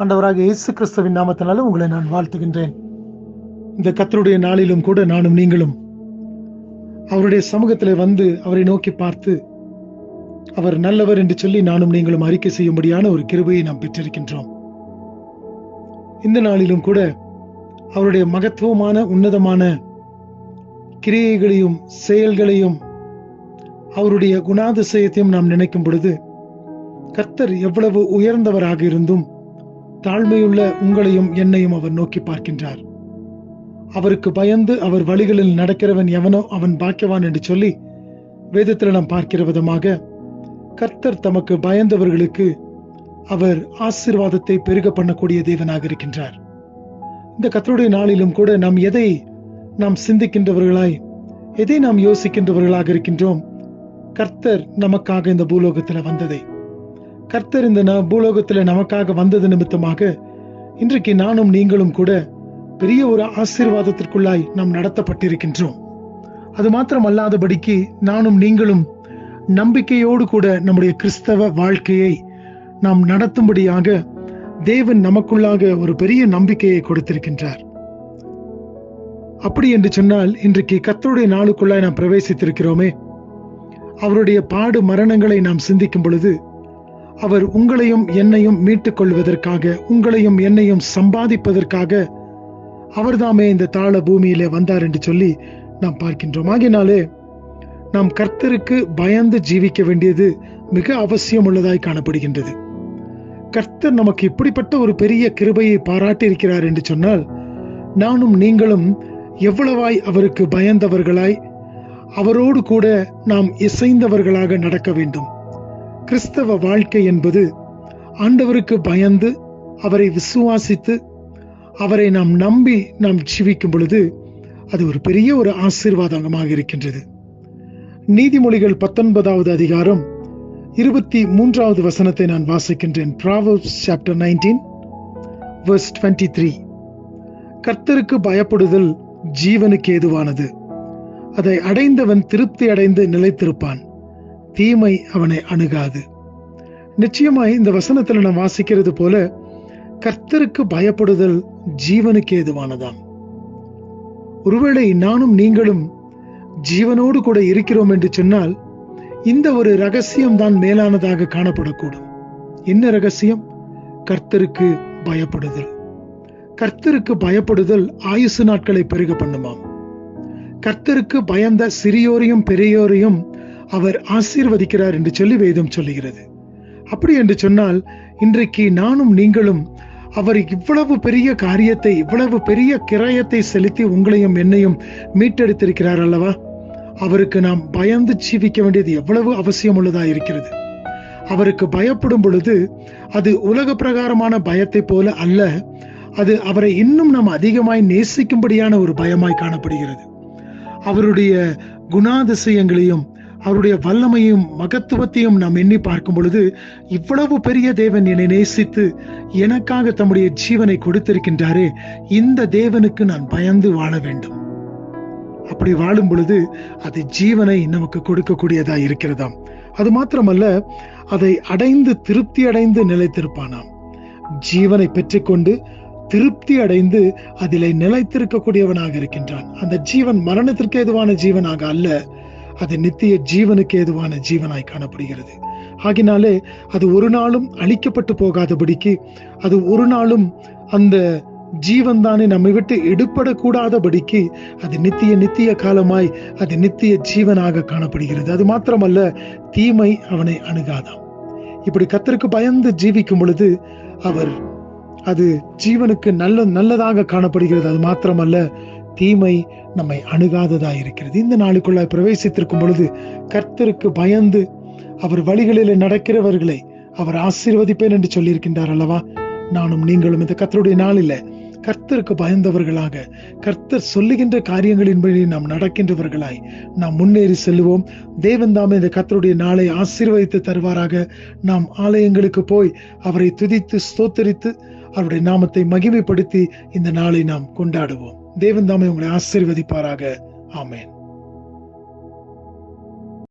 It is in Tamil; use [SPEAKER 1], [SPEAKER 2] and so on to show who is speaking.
[SPEAKER 1] ஆண்டவராகிய இயேசு கிறிஸ்துவின் நாமத்தினால உங்களை நான் வாழ்த்துகின்றேன். இந்த கர்த்தருடைய நாளிலும் கூட நானும் நீங்களும் அவருடைய சமூகத்தில் வந்து அவரை நோக்கி பார்த்து அவர் நல்லவர் என்று சொல்லி நானும் நீங்களும் அறிக்கை செய்யும்படியான ஒரு கிருபையை நாம் பெற்றிருக்கின்றோம். இந்த நாளிலும் கூட அவருடைய மகத்துவமான உன்னதமான கிரியைகளையும் செயல்களையும் அவருடைய குணாதிசயத்தையும் நாம் நினைக்கும் பொழுது கர்த்தர் எவ்வளவு உயர்ந்தவராக இருந்தும் தாழ்மையுள்ள உங்களையும் என்னையும் அவர் நோக்கி பார்க்கின்றார். அவருக்கு பயந்து அவர் வழிகளில் நடக்கிறவன் எவனோ அவன் பாக்கியவான் என்று சொல்லி வேதத்தில் நாம் பார்க்கிற விதமாக கர்த்தர் தமக்கு பயந்தவர்களுக்கு அவர் ஆசீர்வாதத்தை பெருக பண்ணக்கூடிய தேவனாக இருக்கின்றார். இந்த கர்த்தருடைய நாளிலும் கூட நாம் எதை நாம் சிந்திக்கின்றவர்களாய், எதை நாம் யோசிக்கின்றவர்களாக இருக்கின்றோம்? கர்த்தர் நமக்காக இந்த பூலோகத்தில் வந்ததை, கர்த்தர் இந்த பூலோகத்தில் நமக்காக வந்தது நிமித்தமாக இன்றைக்கு நானும் நீங்களும் கூட பெரிய ஒரு ஆசீர்வாதத்திற்குள்ளாய் நாம் நடத்தப்பட்டிருக்கின்றோம். அது மாத்திரம் அல்லாதபடிக்கு நானும் நீங்களும் நம்பிக்கையோடு கூட நம்முடைய கிறிஸ்தவ வாழ்க்கையை நாம் நடத்தும்படியாக தேவன் நமக்குள்ளாக ஒரு பெரிய நம்பிக்கையை கொடுத்திருக்கின்றார். அப்படி என்று சொன்னால் இன்றைக்கு கர்த்தருடைய நாளுக்குள்ளாய் நாம் பிரவேசித்திருக்கிறோமே, அவருடைய பாடு மரணங்களை நாம் சிந்திக்கும் பொழுது அவர் உங்களையும் என்னையும் மீட்டுக் கொள்வதற்காக, உங்களையும் என்னையும் சம்பாதிப்பதற்காக அவர்தாமே இந்த தாழ பூமியிலே வந்தார் என்று சொல்லி நாம் பார்க்கின்றோம். ஆகினாலே நாம் கர்த்தருக்கு பயந்து ஜீவிக்க வேண்டியது மிக அவசியம் உள்ளதாய் காணப்படுகின்றது. கர்த்தர் நமக்கு இப்படிப்பட்ட ஒரு பெரிய கிருபையை பாராட்டி இருக்கிறார் என்று சொன்னால் நானும் நீங்களும் எவ்வளவாய் அவருக்கு பயந்தவர்களாய், அவரோடு கூட நாம் இசைந்தவர்களாக நடக்க வேண்டும். கிறிஸ்தவ வாழ்க்கை என்பது ஆண்டவருக்கு பயந்து அவரை விசுவாசித்து அவரை நாம் நம்பி நாம் ஜீவிக்கும் பொழுது அது ஒரு பெரிய ஒரு ஆசீர்வாதமாக இருக்கின்றது. நீதிமொழிகள் 19வது அதிகாரம் 23வது வசனத்தை நான் வாசிக்கின்றேன். Proverbs chapter 19 verse 23. கர்த்தருக்கு பயப்படுதல் ஜீவனுக்கு ஏதுவானது, அதை அடைந்தவன் திருப்தி அடைந்து நிலைத்திருப்பான், தீமை அவனை அணுகாது. நிச்சயமாய் இந்த வசனத்தில் நாம் வாசிக்கிறது போல கர்த்தருக்கு பயப்படுதல் ஜீவனுக்கு ஏதுவானதாம். ஒருவேளை நானும் நீங்களும் ஜீவனோடு கூட இருக்கிறோம் என்று சொன்னால் இந்த ஒரு ரகசியம் தான் மேலானதாக காணப்படக்கூடும். என்ன ரகசியம்? கர்த்தருக்கு பயப்படுதல். கர்த்தருக்கு பயப்படுதல் ஆயுசு நாட்களை பெருக பண்ணுமாம். கர்த்தருக்கு பயந்த சிறியோரையும் பெரியோரையும் அவர் ஆசீர்வதிக்கிறார் என்று சொல்லி வேதம் சொல்லுகிறது. அப்படி என்று சொன்னால் இன்றைக்கு நானும் நீங்களும் அவர் இவ்வளவு பெரிய காரியத்தை, இவ்வளவு பெரிய கிரயத்தை செலுத்தி உங்களையும் என்னையும் மீட்டெடுத்திருக்கிறார் அல்லவா? அவருக்கு நாம் பயந்து ஜீவிக்க வேண்டியது எவ்வளவு அவசியம் உள்ளதா இருக்கிறது. அவருக்கு பயப்படும் பொழுது அது உலக பிரகாரமான பயத்தை போல அல்ல, அது அவரை இன்னும் நாம் அதிகமாய் நேசிக்கும்படியான ஒரு பயமாய் காணப்படுகிறது. அவருடைய குணாதிசயங்களையும் அவருடைய வல்லமையும் மகத்துவத்தையும் நாம் எண்ணி பார்க்கும் பொழுது இவ்வளவு பெரிய தேவன் என்னை நேசித்து எனக்காக தம்முடைய ஜீவனை கொடுத்திருக்கின்றாரே, இந்த தேவனுக்கு நான் பயந்து வாழ வேண்டும். அப்படி வாழும் பொழுது அது ஜீவனை நமக்கு கொடுக்கக்கூடியதா இருக்கிறதாம். அது மாத்திரமல்ல, அதை அடைந்து திருப்தி அடைந்து நிலைத்திருப்பானாம். ஜீவனை பெற்றுக்கொண்டு திருப்தி அடைந்து அதிலே நிலைத்திருக்கக்கூடியவனாக இருக்கின்றான். அந்த ஜீவன் மரணத்திற்கு ஏதுவான ஜீவனாக அல்ல, அது நித்திய ஜீவனுக்கு ஏதுவான ஜீவனாய் காணப்படுகிறது. ஆகினாலே அது ஒரு நாளும் அழிக்கப்பட்டு போகாதபடிக்கு, அது ஒரு நாளும் அந்த ஜீவன் தானே நம்மை விட்டு எடுபடக்கூடாதபடிக்கு அது நித்திய காலமாய் அது நித்திய ஜீவனாக காணப்படுகிறது. அது மாத்திரமல்ல, தீமை அவனை அணுகாதாம். இப்படி கர்த்தருக்கு பயந்து ஜீவிக்கும் பொழுது அவர் அது ஜீவனுக்கு நல்லதாக காணப்படுகிறது. அது மாத்திரமல்ல, தீமை நம்மை அணுகாததா இருக்கிறது. இந்த நாளுக்குள்ள பிரவேசித்திருக்கும் பொழுது கர்த்தருக்கு பயந்து அவர் வழிகளில் நடக்கிறவர்களை அவர் ஆசீர்வதிப்பேன் என்று சொல்லியிருக்கின்றார் அல்லவா? நானும் நீங்களும் இந்த கர்த்தருடைய நாளில் கர்த்தருக்கு பயந்தவர்களாக, கர்த்தர் சொல்லுகின்ற காரியங்களின்படி நாம் நடக்கின்றவர்களாய் நாம் முன்னேறி செல்லுவோம். தேவன் தாமே இந்த கர்த்தருடைய நாளை ஆசீர்வதித்து தருவாராக. நாம் ஆலயங்களுக்கு போய் அவரை துதித்து ஸ்தோத்தரித்து அவருடைய நாமத்தை மகிமைப்படுத்தி இந்த நாளை நாம் கொண்டாடுவோம். தேவன் தாமே உங்களை ஆசீர்வதிப்பாராக. ஆமென்.